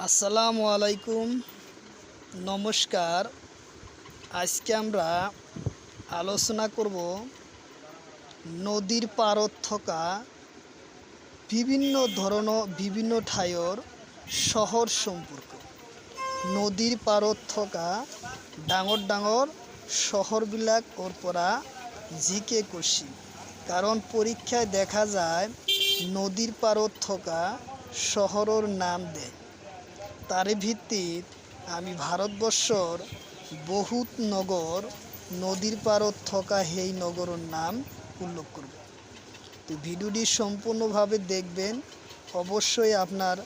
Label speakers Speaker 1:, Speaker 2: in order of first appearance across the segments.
Speaker 1: আসসালামু আলাইকুম, নমস্কার। আজকে আমরা আলোচনা করব নদীর পাড়ত থকা বিভিন্ন ঠাইৰ শহর সম্পর্ক। নদীর পাড়ত থকা ডাঙৰ ডাঙৰ শহরবিলাক ওর পৰা জিকে করছি, কারণ পরীক্ষায় দেখা যায় নদীর পাড়ত থকা শহরের নাম দেয়। তারই ভিত্তিত আমি ভারতবর্ষর বহুত নগর নদীর পাড়ত থকা সেই নগরের নাম উল্লেখ করব। তো ভিডিওটি সম্পূর্ণভাবে দেখবেন। অবশ্যই আপনার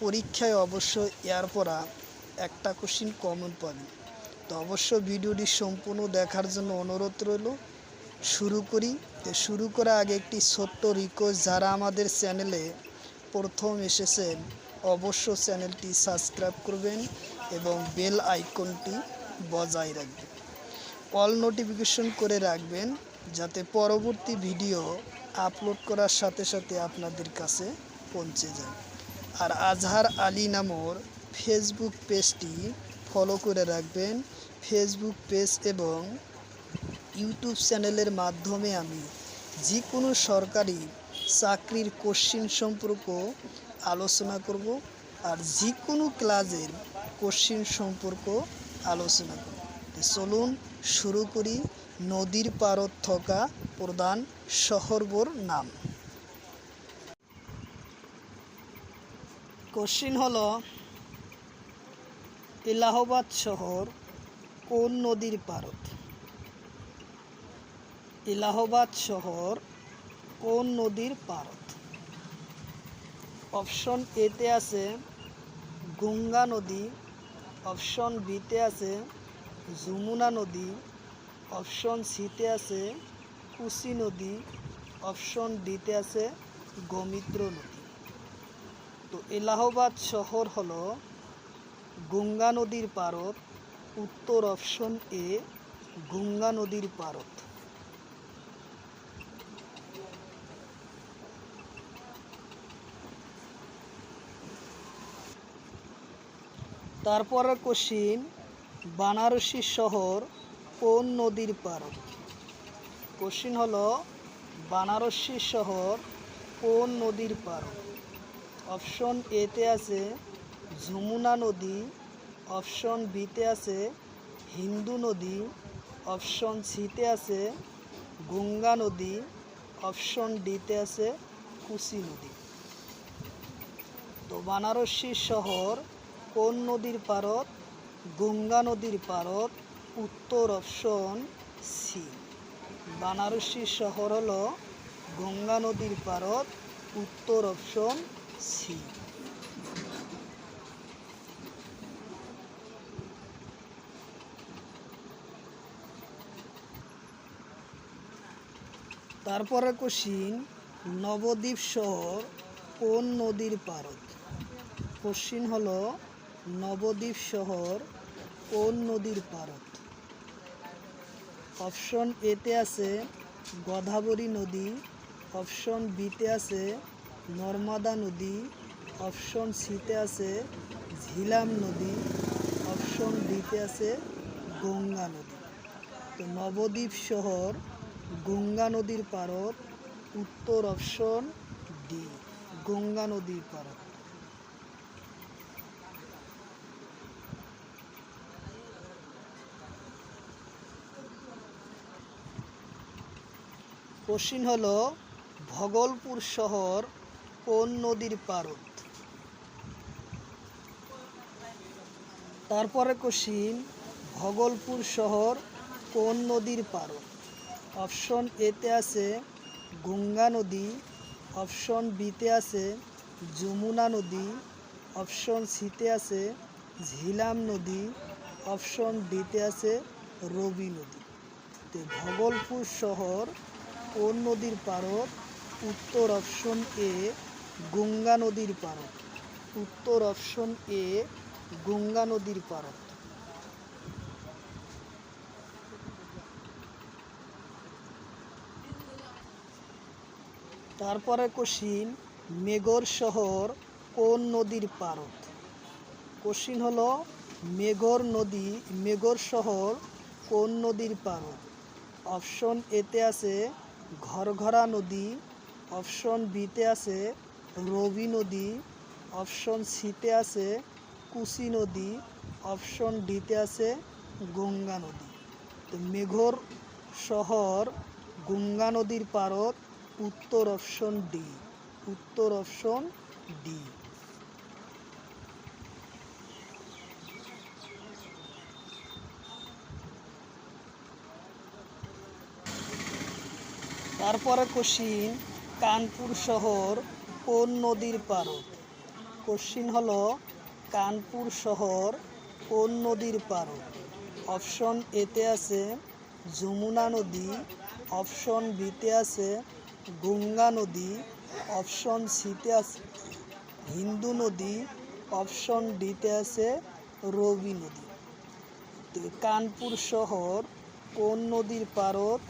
Speaker 1: পরীক্ষায় অবশ্যই এর পরা একটা কোশ্চিন কমন পাবেন। তো অবশ্যই ভিডিওটি সম্পূর্ণ দেখার জন্য অনুরোধ রইল। শুরু করি। শুরু করার আগে একটি ছোট্ট রিকোয়েস্ট, যারা আমাদের চ্যানেলে প্রথম এসেছেন অবশ্য চ্যানেলটি সাবস্ক্রাইব করবেন এবং বেল আইকনটি বজায় রাখবেন। অল নোটিফিকেশন করে রাখবেন, যাতে পরবর্তী ভিডিও আপলোড করার সাথে সাথে আপনাদের কাছে পৌঁছে যায়। আর আজহার আলী নামর ফেসবুক পেজটি ফলো করে রাখবেন। ফেসবুক পেজ এবং ইউটিউব চ্যানেলের মাধ্যমে আমি যে কোনো সরকারি চাকরির কোশ্চিন সম্পর্ক আলোচনা করব, আর যে কোনো ক্লাসের কোশ্চিন সম্পর্ক আলোচনা করব। চলুন শুরু করি। নদীর পাড়ত থকা প্রধান শহরবোর নাম। কোশ্চিন হলো, এলাহাবাদ শহর কোন নদীর পাড়ত? এলাহাবাদ শহর কোন নদীর পাড়ত? অপশন এতে আছে গঙ্গা নদী, অপশন বিতে আছে যমুনা নদী, অপশন সিতে আছে কুশি নদী, অপশন ডিতে আছে গোমতীর নদী। তো এলাহাবাদ শহর হলো গঙ্গা নদীর পাড়ত। উত্তর অপশন এ, গঙ্গা নদীর পাড়ত। তারপরে কোশ্চিন, বানারসি শহর কোন নদীর পাড়ত? কোশ্চিন হলো, বানারসি শহর কোন নদীর পাড়ত? অপশন এতে আছে যমুনা নদী, অপশন বিতে আছে হিন্দু নদী, অপশন সিতে আছে গঙ্গা নদী, অপশন ডিতে আছে কুশি নদী। তো বানারসি শহর কোন নদীর পাড়ত? গঙ্গা নদীর পাড়ত। উত্তর অপশন সি। বানারসি শহর হলো গঙ্গা নদীর পাড়ত। উত্তর অপশন সি। তারপরে কোশ্চিন, নবদ্বীপ শহর কোন নদীর পাড়ত? কোশ্চিন হলো, নবদ্বীপ শহর কোন নদীর পাড়ত? অপশন এতে আছে গোদাবরী নদী, অপশন বিতে আছে নর্মদা নদী, অপশন সিতে আছে ঝিলাম নদী, অপশন ডিতে আছে গঙ্গা নদী। তো নবদ্বীপ শহর গঙ্গা নদীর পাড়ত। উত্তর অপশন ডি, গঙ্গা নদীর পাড়ত। কোশ্চিন হলো, ভগলপুর শহর কোন নদীর পাড়ত? তারপরে কোশ্চিন, ভগলপুর শহর কোন নদীর পাড়ত? অপশন এতে আছে গঙ্গা নদী, অপশন বিতে আছে যমুনা নদী, অপশন সিতে আছে ঝিলাম নদী, অপশন ডিতে আছে রবি নদী। তো ভগলপুর শহর কোন নদীর পাড়ত? উত্তর অপশন এ, গঙ্গা নদীর পাড়ত। উত্তর অপশন এ, গঙ্গা নদীর পাড়ত। তারপরে কোশ্চিন, মেগর শহর কোন নদীর পাড়ত? কোশ্চিন হলো মেঘর শহর কোন নদীর পাড়ত? অপশন এতে আছে ঘরঘরা নদী, অপশন বিতে আছে রবি নদী, অপশন সিতে আছে কুশি নদী, অপশন ডিতে আছে গঙ্গা নদী। তো মেঘর শহর গঙ্গা নদীর পাড়ত, উত্তর অপশন ডি। উত্তর অপশন ডি। তারপরে কোশ্চিন কানপুর শহর কোন নদীর পাড়ত? কোশ্চিন হলো কানপুর শহর কোন নদীর পাড়ত? অপশন এতে আছে যমুনা নদী, অপশন বিতে আছে গঙ্গা নদী, অপশন সিতে আছে হিন্দু নদী, অপশন ডিতে আছে রবি নদী। তো কানপুর শহর কোন নদীর পাড়ত?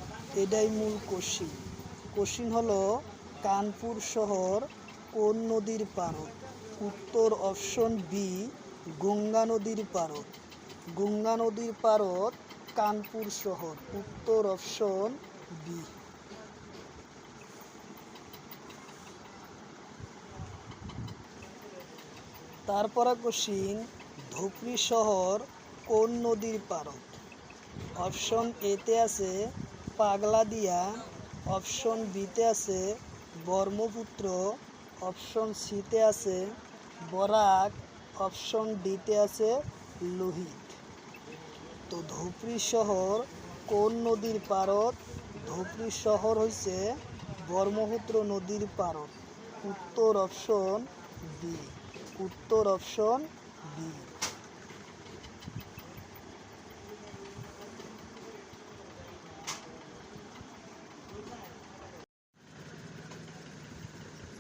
Speaker 1: এটাই মূল কোশ্চিন। কোশ্চিন হলো কানপুর শহর কোন নদীর পাড়ত? উত্তর অপশন বি, গঙ্গা নদীর পাড়ত। গঙ্গা নদীর পাড়ত কানপুর শহর, উত্তর অপশন বি। তারপরে কোশ্চিন ধুবড়ী শহর কোন নদীর পাড়ত? অপশন এতে আছে পাগলাদিয়া, অপশন বিতে আছে ব্রহ্মপুত্র, অপশন সিতে আছে বরাক, অপশন ডিতে আছে লোহিত। তো ধুবড়ী শহর কোন নদীর পাড়ত? ধুবড়ী শহর হইছে ব্রহ্মপুত্র নদীর পাড়ত, উত্তর অপশন বি। উত্তর অপশন বি।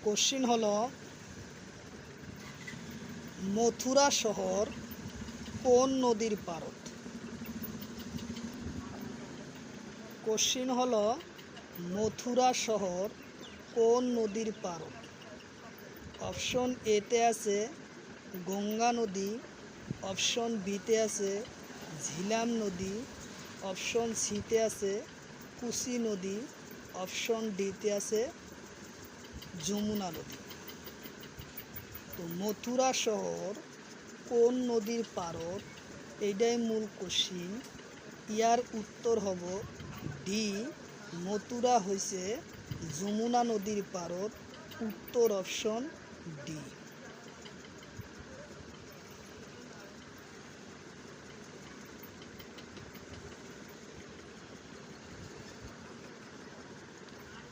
Speaker 1: কোশ্চিন হলো মথুরা শহর কোন নদীর পাড়ত? কোশ্চিন হলো মথুরা শহর কোন নদীর পাড়ত? অপশন এতে আছে গঙ্গা নদী, অপশন বিতে আছে ঝিলাম নদী, অপশন সিতে আছে কুশি নদী, অপশন ডিতে আছে যমুনা নদী। তো মথুরা শহর কোন নদীর পাড়ত? এইটাই মূল কোশ্চিন। ইয়ার উত্তর হব ডি, মথুরা হইছে যমুনা নদীর পাড়ত, উত্তর অপশন ডি।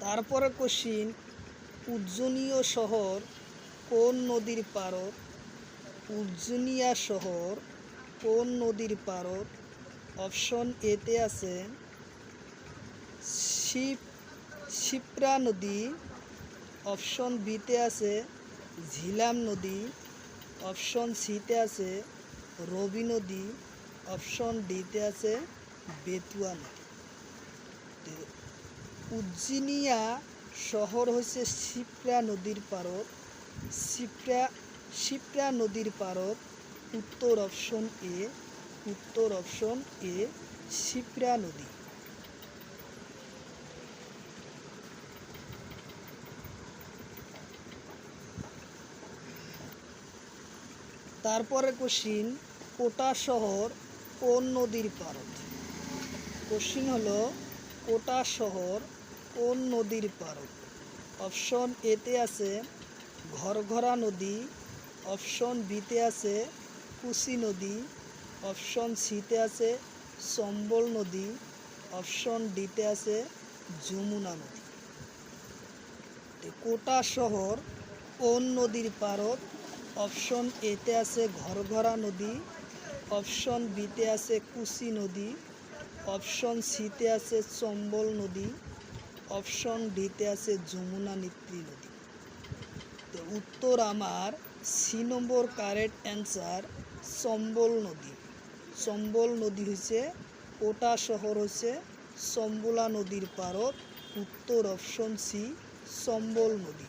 Speaker 1: তারপরে কোশ্চিন উজ্জয়িনী শহর কোন নদীর পাড়ত? উজ্জয়িনী শহর কোন নদীর পাড়ত? অপশন এতে আছে শিপ্রা নদী, অপশন বিতে আছে ঝিলাম নদী, অপশন সিতে আছে রবি নদী, অপশন ডিতে আছে বেতুয়া নদী। উজ্জয়িনী শহর হচ্ছে শিপ্রা নদীর পাড়ত, শিপ্রা নদীর পাড়ত, উত্তর অপশন এ। উত্তর অপশন এ, শিপ্রা নদী। তারপরে কোশ্চিন কোটা শহর কোন নদীর পাড়ত? কোশ্চিন হলো কোটা শহর কোন নদীর পাড়ত? অপশন এতে আছে ঘরঘরা নদী, অপশন বিতে আছে কুশি নদী, অপশন সিতে আছে চম্বল নদী, অপশন ডিতে আছে যমুনা নদী। কোটা শহর কোন নদীর পাড়ত? অপশন এতে আছে ঘরঘরা নদী, অপশন বিতে আছে কুশি নদী, অপশন সিতে আছে চম্বল নদী, অপশন ডিতে আছে যমুনা নেত্রী নদী। তো উত্তর আমার সি নম্বর কারেক্ট অ্যান্সার চম্বল নদী। চম্বল নদী হচ্ছে কোটা শহর হচ্ছে চম্বলা নদীর পাড়ত, উত্তর অপশন সি, চম্বল নদী।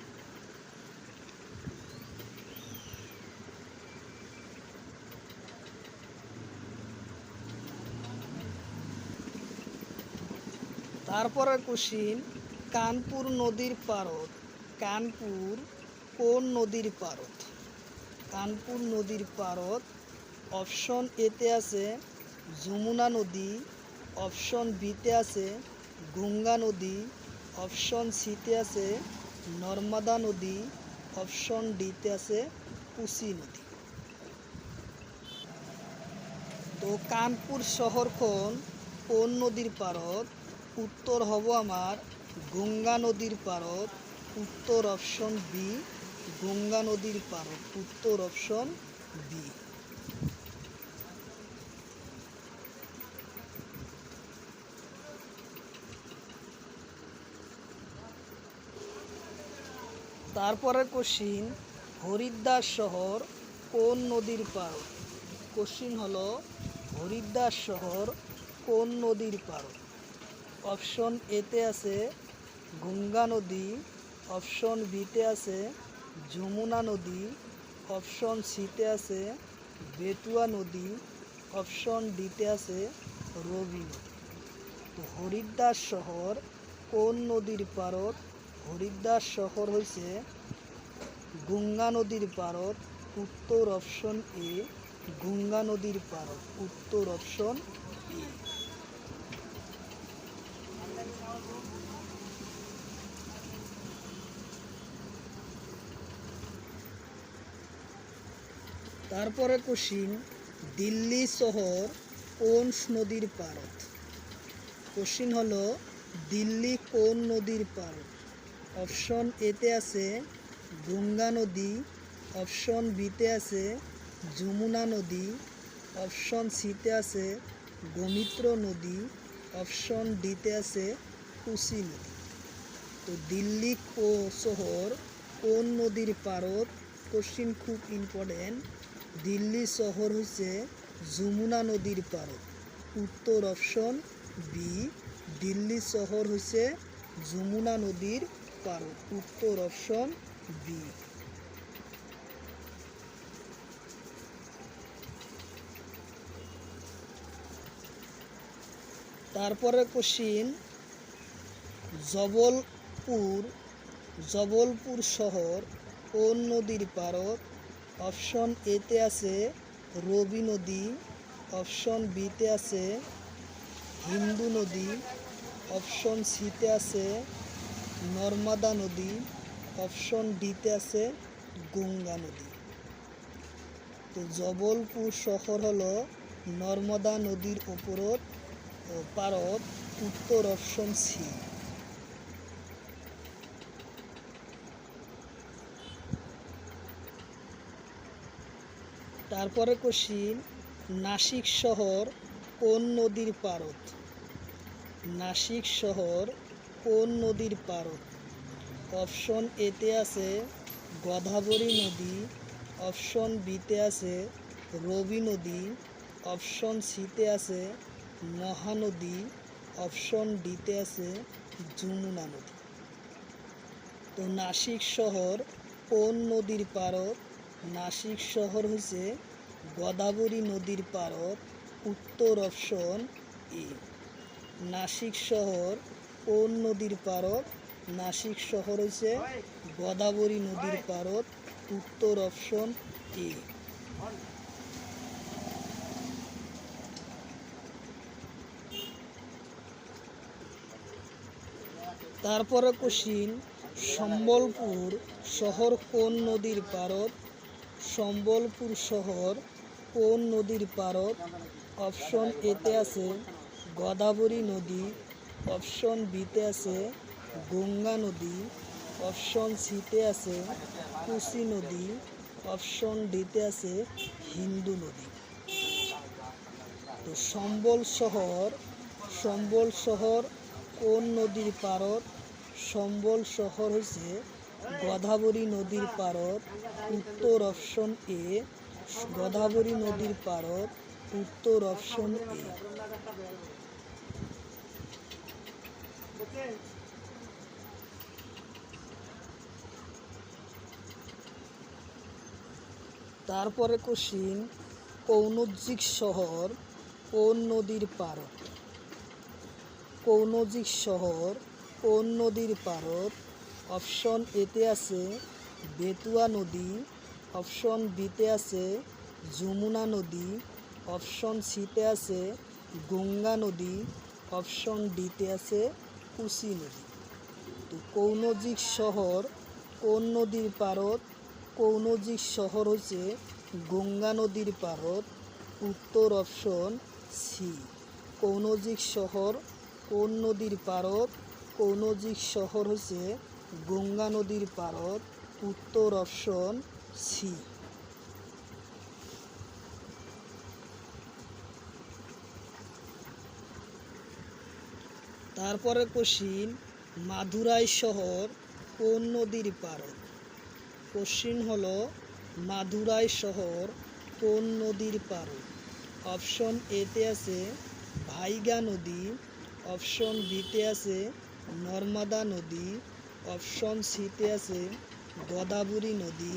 Speaker 1: তারপরে কোশ্চিন, কানপুর নদীর পারত। কানপুর কোন নদীর পারত? কানপুর নদীর পারত অপশন এতে আছে যমুনা নদী, অপশন বিতে আছে গঙ্গা নদী, অপশন সিতে আছে নর্মদা নদী, অপশন ডিতে আছে কোসি নদী। তো কানপুর শহরখন কোন নদীর পারত? উত্তর হব আমার গঙ্গা নদীর পারত। উত্তর অপশন বি, গঙ্গা নদীর পারত। উত্তর অপশন বি। তারপরে কোশ্চিন, হরিদ্বার শহর কোন নদীর পারত? কোশ্চিন হলো হরিদ্বার শহর কোন নদীর পারত? অপশন এতে আছে গঙ্গা নদী, অপশন বিতে আছে যমুনা নদী, অপশন সিতে আছে বেতুয়া নদী, অপশন ডিতে আছে রবি নদী। তো হরিদ্বার শহর কোন নদীর পারত? হরিদ্বার শহর হয়েছে গঙ্গা নদীর পারত। উত্তর অপশন এ, গঙ্গা নদীর পারত। উত্তর অপশন এ। তারপরে কোশ্চিন, দিল্লি শহর কোন নদীর পারত? কোশ্চিন হলো দিল্লি কোন নদীর পারত? অপশন এতে আছে গঙ্গা নদী, অপশন বিতে আছে যমুনা নদী, অপশন সিতে আছে গোমিত্র নদী, অপশন ডিতে আছে কোসি নদী। তো দিল্লি শহর কোন নদীর পারত? কোশ্চিন খুব ইম্পর্টেন্ট। দিল্লি শহর হচ্ছে যমুনা নদীর পারত। উত্তর অপশন বি, দিল্লি শহর হচ্ছে যমুনা নদীর পারত। উত্তর অপশন বি। তারপরে কোশ্চিন, জবলপুর শহর কোন নদীর পারত? অপশন এতে আছে রবি নদী, অপশন বিতে আছে হিন্দু নদী, অপশন সিতে আছে নর্মদা নদী, অপশন ডিতে আছে গঙ্গা নদী। তো জবলপুর শহর হলো নর্মদা নদীর পারত। উত্তর অপশন সি। তারপরে কোশ্চিন, নাসিক শহর কোন নদীর পারত? নাসিক শহর কোন নদীর পারত? অপশন এতে আছে গোদাবরী নদী, অপশন বিতে আছে রবি নদী, অপশন সিতে আছে মহানদী, অপশন ডিতে আছে যমুনা নদী। তো নাসিক শহর কোন নদীর পারত? নাসিক শহর হচ্ছে গোদাবরী নদীর পারত। উত্তর অপশন এ। নাসিক শহর কোন নদীর পারত? নাসিক শহর হচ্ছে গোদাবরী নদীর পারত। উত্তর অপশন এ। তারপরে কোশ্চিন, সম্বলপুর শহর কোন নদীর পারত? সম্বলপুর শহর কোন নদীর পারত? অপশন এতে আছে গোদাবরী নদী, অপশন বিতে আছে গঙ্গা নদী, অপশন সিতে আছে কোসি নদী, অপশন ডিতে আছে হিন্দু নদী। তো সম্বল শহর কোন নদীর পারত? সম্বল শহর হচ্ছে গোদাবরী নদীর পারত। উত্তর অপশন এ, গোদাবরী নদীর পারত। উত্তর অপশন এ। তারপরে কোশ্চিন, কৌনজিক শহর কোন নদীর পারত? কৌনজিক শহর কোন নদীর পারত? অপশন এতে আছে বেতুয়া নদী, অপশন বিতে আছে যমুনা নদী, অপশন সিতে আছে গঙ্গা নদী, অপশন ডিতে আছে কুশি নদী। তো কৌনজিক শহর কোন নদীর পারত? কৌনজিক শহর হচ্ছে গঙ্গা নদীর পারত। উত্তর অপশন সি। কৌনজিক শহর কোন নদীর পারত? কৌনজিক শহর হচ্ছে গঙ্গা নদীর পারত। উত্তর অপশন সি। তারপরে কোশ্চিন, মাদুরাই শহর কোন নদীর পারত? কোশ্চিন হলো মাদুরাই শহর কোন নদীর পারত? অপশন এতে আছে ভাইগা নদী, অপশন বিতে আছে নর্মদা নদী, অপশন সিতে আছে গোদাবরী নদী,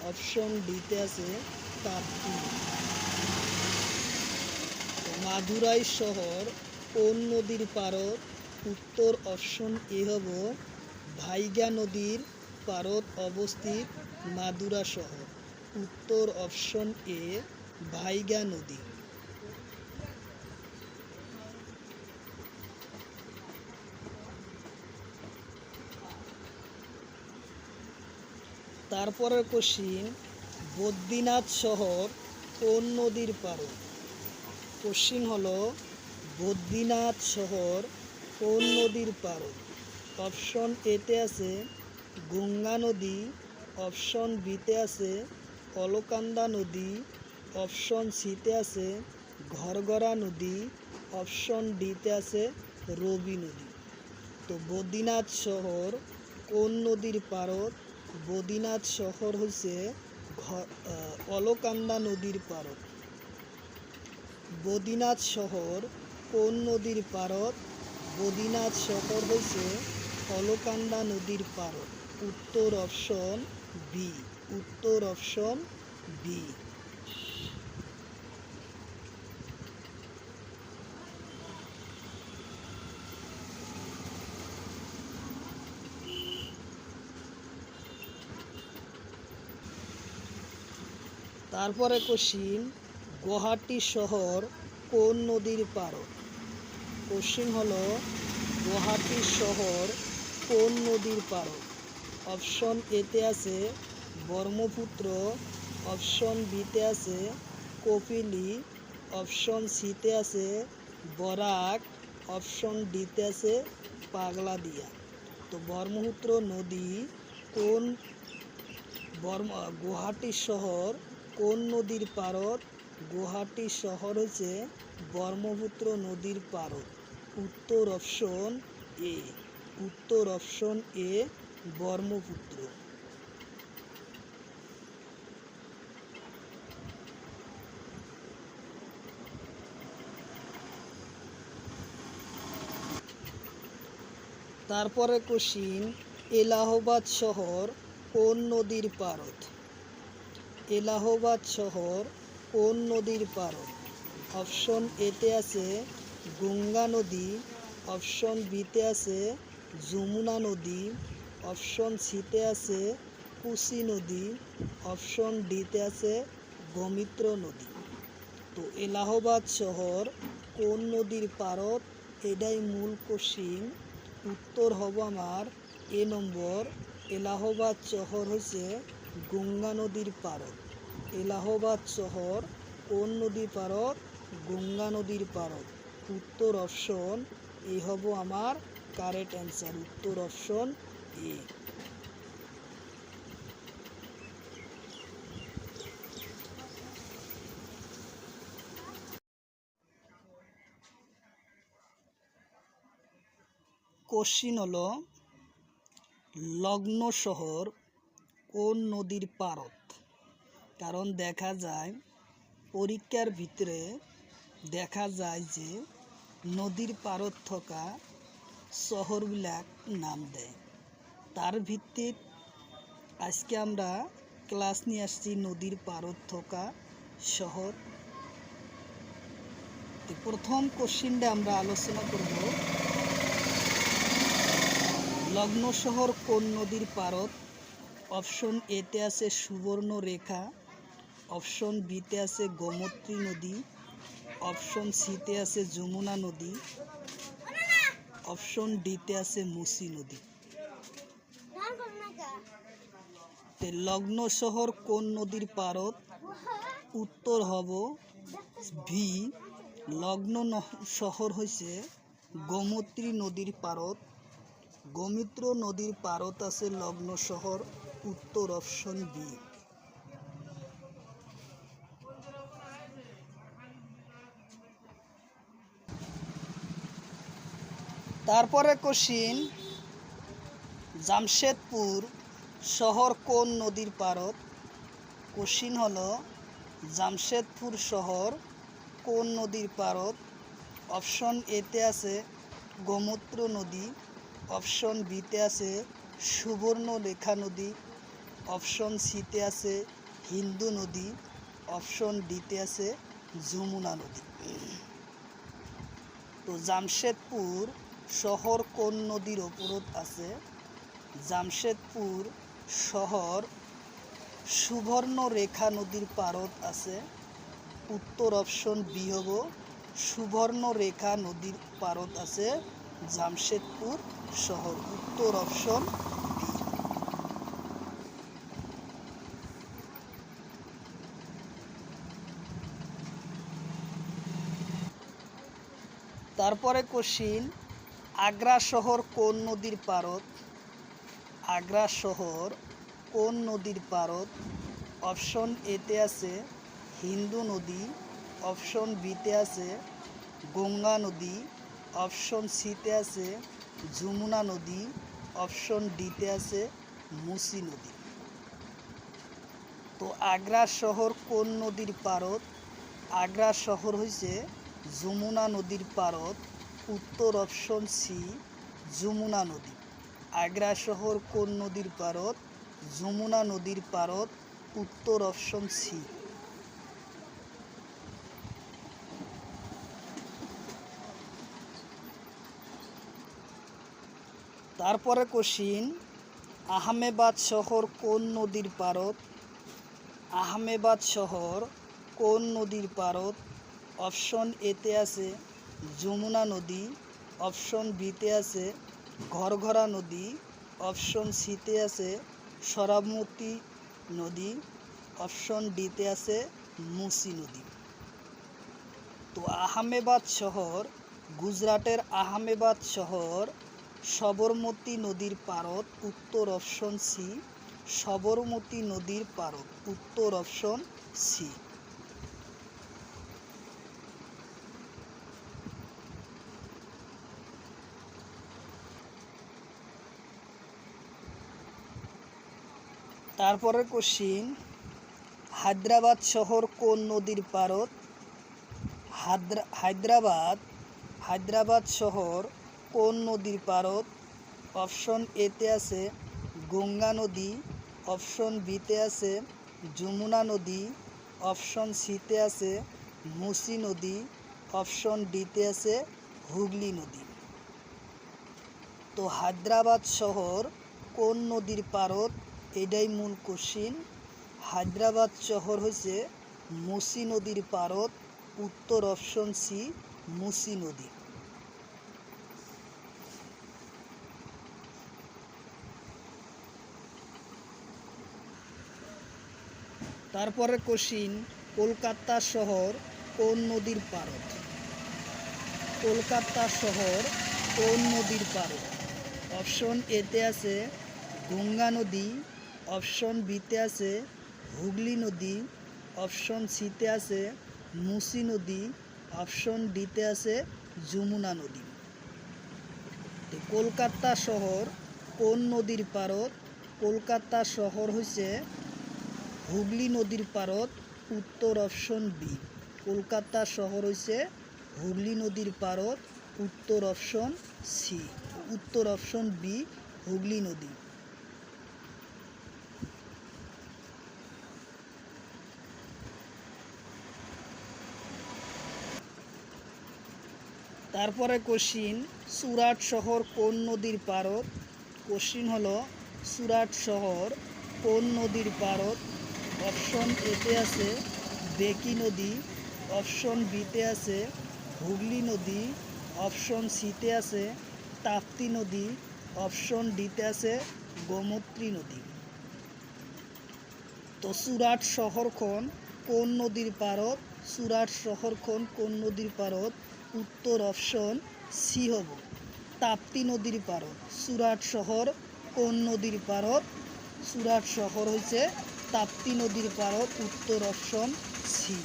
Speaker 1: অপশন ডিতে আছে তাপ্তি। মাদুরাই শহর কোন নদীর পারত? উত্তর অপশন এ হব ভাইগা নদীর পারত অবস্থিত মাদুরা শহর। উত্তর অপশন এ ভাইগা নদী। তারপরের কোশ্চিন, বদ্রীনাথ শহর কোন নদীর পারত? কোশ্চিন হলো বদ্রীনাথ শহর কোন নদীর পারত? অপশন এতে আছে গঙ্গা নদী, অপশন বিতে আছে অলকান্দা নদী, অপশন সিতে আছে ঘরগড়া নদী, অপশন ডিতে আছে রবি নদী। তো বদ্রীনাথ শহর কোন নদীর পারত? বদ্রীনাথ শহর হচ্ছে অলকান্দা নদীর পারত। বদ্রীনাথ শহর কোন নদীর পারত? বদ্রীনাথ শহর হচ্ছে অলকান্দা নদীর পারত। উত্তর অপশন বি। উত্তর অপশন বি। তারপরে কোশ্চিন, গুয়াহাটি শহর কোন নদীর পারত? কোশ্চিন হলো গুয়াহাটি শহর কোন নদীর পারত? অপশন এতে আছে ব্রহ্মপুত্র, অপশন বিতে আছে কপিলী, অপশন সিতে আছে বরাক, অপশন ডিতে আছে পাগলাদিয়া। তো ব্রহ্মপুত্র নদী কোন গুয়াহাটি শহর কোন নদীর পারত? গুয়াহাটি শহর হচ্ছে ব্রহ্মপুত্র নদীর পারত। উত্তর অপশন এ। উত্তর অপশন এ ব্রহ্মপুত্র। তারপরে কোশ্চিন, এলাহাবাদ শহর কোন নদীর পারত? এলাহাবাদ শহর কোন নদীর পারত? অপশন এতে আছে গঙ্গা নদী, অপশন বিতে আছে যমুনা নদী, অপশন সিতে আছে কুশি নদী, অপশন ডিতে আছে গোমতীর নদী। তো এলাহাবাদ শহর কোন নদীর পারত? এটাই মূল কোশ্চিন। উত্তর হব আমার এ নম্বর। এলাহাবাদ শহর হচ্ছে গঙ্গা নদীর পারত। এলাহাবাদ শহর কোন নদীর পারত? গঙ্গা নদীর পারত। উত্তর অপশন এ হব আমার কারেক্ট অ্যান্সার। উত্তর অপশন এ। কোশ্চিন হলো লগ্ন শহর কোন নদীর পারত? কারণ দেখা যায় পরীক্ষার ভিতরে দেখা যায় যে নদীর পারত থকা শহরবিলাক নাম দেয়। তার ভিত্তিত আজকে আমরা ক্লাস নিয়ে আসছি নদীর পারত থকা শহর। প্রথম কোশ্চিনটা আমরা আলোচনা করব লগ্ন শহর কোন নদীর পারত? অপশন এতে আছে সুবর্ণ রেখা, অপশন বিতে আছে গোমতী নদী, অপশন সিতে আছে যমুনা নদী, অপশন ডিতে আছে মুসি নদী। লগ্ন শহর কোন নদীর পারত? উত্তর হব ভি, লগ্ন শহর হইছে গোমতী নদীর পারত। গোমতী নদীর পারত আছে লগ্ন শহর, উত্তর অপশন বি। তারপরে কোশ্চিন, জামশেদপুর শহর কোন নদীর পারত? কোশ্চিন হলো জামশেদপুর শহর কোন নদীর পারত? অপশন এতে আছে গোমতী নদী, অপশন বিতে আছে সুবর্ণ রেখা নদী, অপশন সিতে আছে হিন্দু নদী, অপশন ডিতে আছে যমুনা নদী। তো জামশেদপুর শহর কোন নদীর ওপরত আছে? জামশেদপুর শহর সুবর্ণ রেখা নদীর পারত আছে, উত্তর অপশন বি হব সুবর্ণ রেখা নদীর পারত আছে জামশেদপুর শহর, উত্তর অপশন বি। তারপরে কোশ্চিন, আগ্রা শহর কোন নদীর পারত? আগ্রা শহর কোন নদীর পারত? অপশন এতে আছে হিন্দু নদী, অপশন বিতে আছে গঙ্গা নদী, অপশন সিতে আছে যমুনা নদী, অপশন ডিতে আছে মুসি নদী। তো আগ্রা শহর কোন নদীর পারত? আগ্রা শহর হইছে যমুনা নদীর পারত, উত্তর অপশন সি যমুনা নদী। আগ্রা শহর কোন নদীর পারত? যমুনা নদীর পারত, উত্তর অপশন সি। তারপরে কোশ্চিন, আহমেদাবাদ শহর কোন নদীর পারত? আহমেদাবাদ শহর কোন নদীর পারত? অপশন এতে আছে যমুনা নদী, অপশন বিতে আছে ঘরঘরা নদী, অপশন সিতে আছে সরাবতী নদী, অপশন ডিতে আছে মুসি নদী। তো আহমেদাবাদ শহর গুজরাটের আহমেদাবাদ শহর সবরমতী নদীর পারত, উত্তর অপশন সি সবরমতী নদীর পারত, উত্তর অপশন সি। তারপরে কোশ্চিন, হায়দ্রাবাদ শহর কোন নদীর পারত? হায়দ্রাবাদ শহর কোন নদীর পারত? অপশন এতে আছে গঙ্গা নদী, অপশন বিতে আছে যমুনা নদী, অপশন সিতে আছে মুসি নদী, অপশন ডিতে আছে হুগলি নদী। তো হায়দ্রাবাদ শহর কোন নদীর পারত? এটাই মূল কোশ্চিন। হায়দ্রাবাদ শহর হচ্ছে মুসি নদীর পারত, উত্তর অপশন সি মুসি নদী। তারপরে কোশ্চিন, কলকাতা শহর কোন নদীর পারত? কলকাতা শহর কোন নদীর পারত? অপশন এতে আছে গঙ্গা নদী, অপশন বিতে আছে হুগলি নদী, অপশন সিতে আছে মুসি নদী, অপশন ডিতে আছে যমুনা নদী। কলকাতা শহর কোন নদীর পারত? কলকাতা শহর হচ্ছে হুগলি নদীর পারত, উত্তর অপশন বি। কলকাতা শহর হচ্ছে হুগলি নদীর পারত, উত্তর অপশন সি, উত্তর অপশন বি হুগলি নদী। তারপরে কোশ্চিন, সুরাট শহর কোন নদীর পারত? কোশ্চিন হলো সুরাট শহর কোন নদীর পাড়ত? অপশন এতে আছে বেকি নদী, অপশন বিতে আছে হুগলি নদী, অপশন সিতে আছে তাপ্তি নদী, অপশন ডিতে আছে গোমতী নদী। তো সুরাট শহরখন কোন নদীর পাড়ত? সুরাট শহরখন কোন নদীর পাড়ত? উত্তর অপশন সি হব তাপ্তি নদীর পাড়ত। সুরাট শহর কোন নদীর পাড়ত? সুরাট শহর হচ্ছে তাপ্তি নদীর পাড়ত। উত্তর অপশন সি।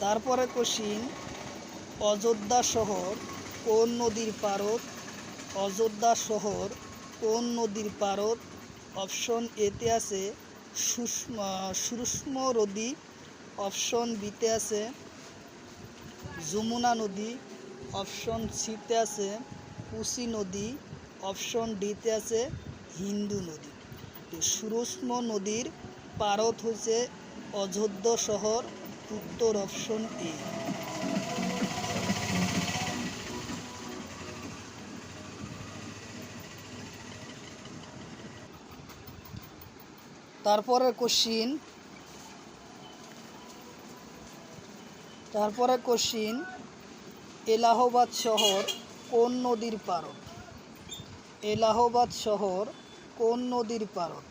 Speaker 1: তারপরে কোশ্চিন অযোধ্যা শহর কোন নদীর পাড়ত? অযোধ্যা শহর কোন নদীর পাড়ত? অপশন এতে আছে সুরষ্ম নদী, অপশন বিতে আছে যমুনা নদী, অপশন সিতে আছে কুশি নদী, অপশন ডিতে আছে হিন্দু নদী। সুরষ্ম নদীর পাড়ত হচ্ছে অযোধ্যা শহর। উত্তর অপশন এ। তারপরে কোশ্চিন এলাহাবাদ শহর কোন নদীর পাড়ত? এলাহাবাদ শহর কোন নদীর পাড়ত?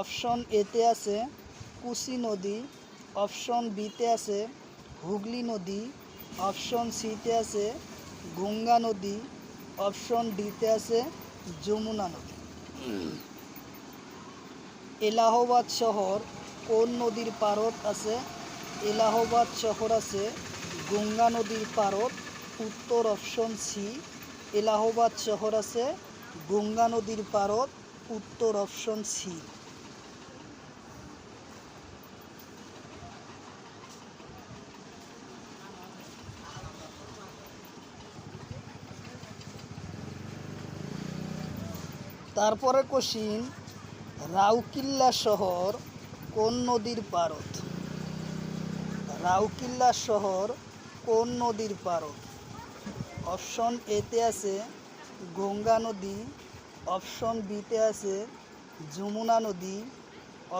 Speaker 1: অপশন এতে আছে কুশি নদী, অপশন বিতে আছে হুগলি নদী, অপশন সিতে আছে গঙ্গা নদী, অপশন ডিতে আছে যমুনা নদী। এলাহাবাদ শহর কোন নদীর পাড়ত আছে? এলাহাবাদ শহর আছে গঙ্গা নদীর পাড়ত। উত্তর অপশন সি। এলাহাবাদ শহর আছে গঙ্গা নদীর পাড়ত। উত্তর অপশন সি। তারপরে কোশ্চিন রাউরকেলা শহর কোন নদীর পাড়ত? রাউরকেলা শহর কোন নদীর পাড়ত? অপশন এতে আছে গঙ্গা নদী, অপশন বিতে আছে যমুনা নদী,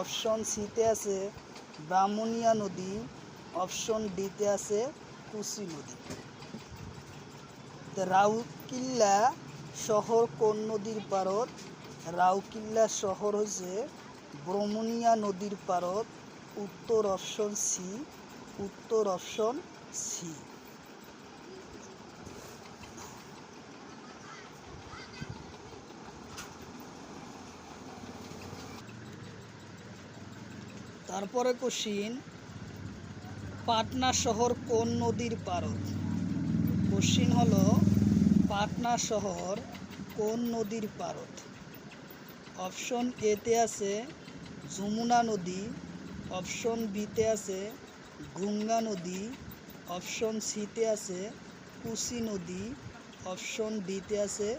Speaker 1: অপশন সিতে আছে ব্রাহ্মণিয়া নদী, অপশন ডিতে আছে কুশি নদী। রাউরকেলা শহর কোন নদীর পাড়ত? রাউরকেলা শহর হচ্ছে ব্রাহ্মণিয়া নদীর পাড়ত। উত্তর অপশন সি। উত্তর অপশন সি। তারপরে কোশ্চিন পাটনা শহর কোন নদীর পাড়ত? কোশ্চিন হলো পাটনা শহর কোন নদীর পাড়ত? অপশন এতে আছে যমুনা নদী, অপশন বিতে আছে গঙ্গা নদী, অপশন সিতে আছে কুশি নদী, অপশন ডিতে আছে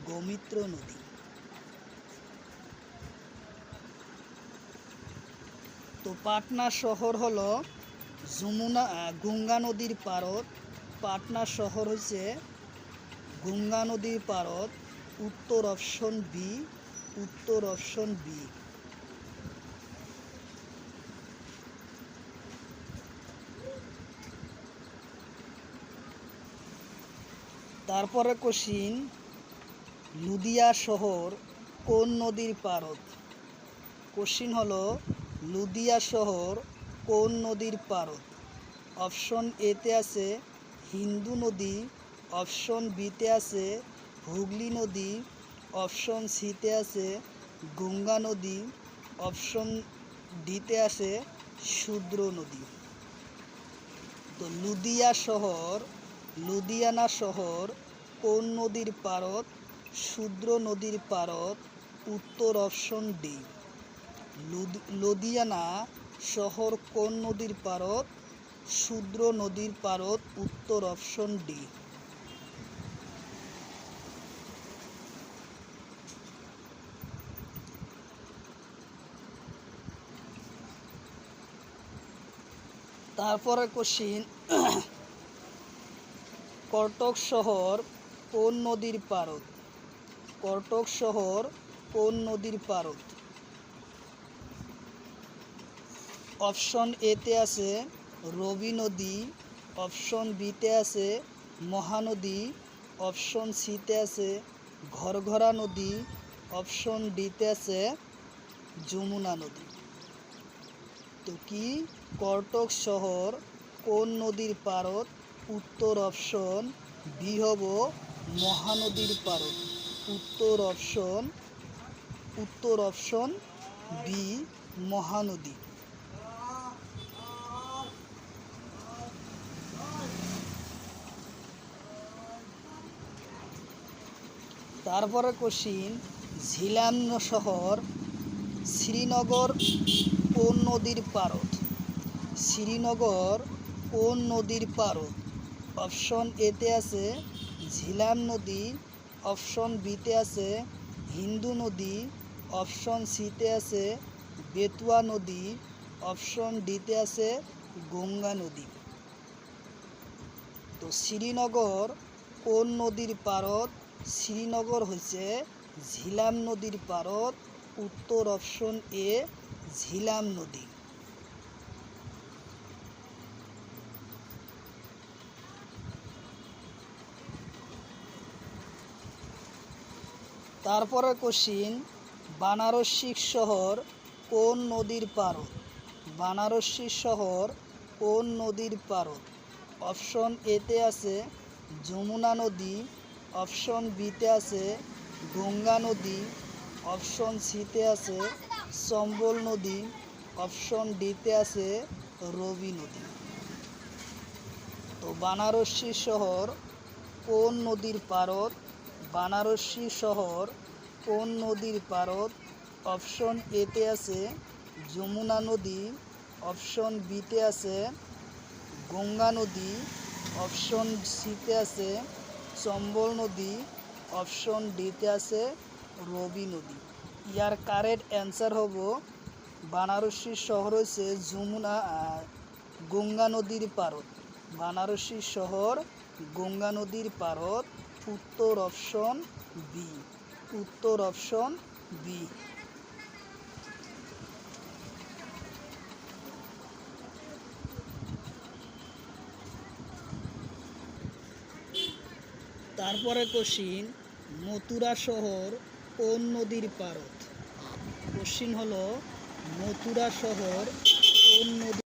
Speaker 1: গোমতী নদী। তো পাটনা শহর হলো গঙ্গা নদীর পাড়ত। পাটনা শহর হচ্ছে গঙ্গা নদীর পাড়ত। উত্তর অপশন বি। উত্তর অপশন বি। তারপরে কোশ্চিন লুধিয়া শহর কোন নদীর পাড়ত? কোশ্চিন হলো লুধিয়া শহর কোন নদীর পাড়ত? অপশন এতে আছে হিন্দু নদী, অপশন বিতে আছে হুগলি নদী, অপশন সিতে আছে গঙ্গা নদী, অপশন ডিতে আছে শূদ্র নদী। তো লুধিয়ানা শহর কোন নদীর পাড়ত? শূদ্র নদীর পাড়ত। উত্তর অপশন ডি। লুধিয়ানা শহর কোন নদীর পাড়ত? শূদ্র নদীর পাড়ত। উত্তর অপশন ডি। তারপরে কোশ্চিন, কর্টক শহর কোন নদীর পাড়ত? কর্টক শহর কোন নদীর পাড়ত? অপশন এতে আছে রবি নদী, অপশন বিতে আছে মহানদী, অপশন সিতে আছে ঘরঘরা নদী, অপশন ডিতে আছে যমুনা নদী। তো কি কর্টক শহর কোন নদীর পাড়ত? উত্তর অপশন বি হব মহানদীর পাড়ত। উত্তর অপশন বি মহানদী। তারপরে কোশ্চিন, ঝিলাম শহর শ্রীনগর কোন নদীর পাড়ত? শ্রীনগর কোন নদীর পাড়ত? অপশন এতে আছে ঝিলাম নদী, অপশন বিতে আছে হিন্দু নদী, অপশন সিতে আছে বেতুয়া নদী, অপশন ডিতে আছে গঙ্গা নদী। তো শ্রীনগর কোন নদীর পাড়ত? শ্রীনগর হচ্ছে ঝিলাম নদীর পাড়ত। উত্তর অপশন এ ঝিলাম নদী। তারপরে কোশ্চিন, বানারসি শহর কোন নদীর পাড়ত? বানারসি শহর কোন নদীর পাড়ত? অপশন এতে আছে যমুনা নদী, অপশন বিতে আছে গঙ্গা নদী, অপশন সিতে আছে চম্বল নদী, অপশন ডিতে আছে রবি নদী। তো বানারসি শহর কোন নদীর পাড়ত? বানারসি শহর কোন নদীর পাড়ত? অপশন এতে আছে যমুনা নদী, অপশন বিতে আছে গঙ্গা নদী, অপশন সিতে আছে চম্বল নদী, অপশন ডিতে আছে রবি নদী। ইয়ার কারেক্ট অ্যান্সার হব বানারসি শহর হচ্ছে গঙ্গা নদীর পাড়ত। বানারসি শহর গঙ্গা নদীর পাড়ত। উত্তর অপশন বি। উত্তর অপশন বি। তারপরে কোশ্চিন, মথুরা শহর কোন নদীর পাড়ত? কোশ্চিন হলো মথুরা শহর কোন নদী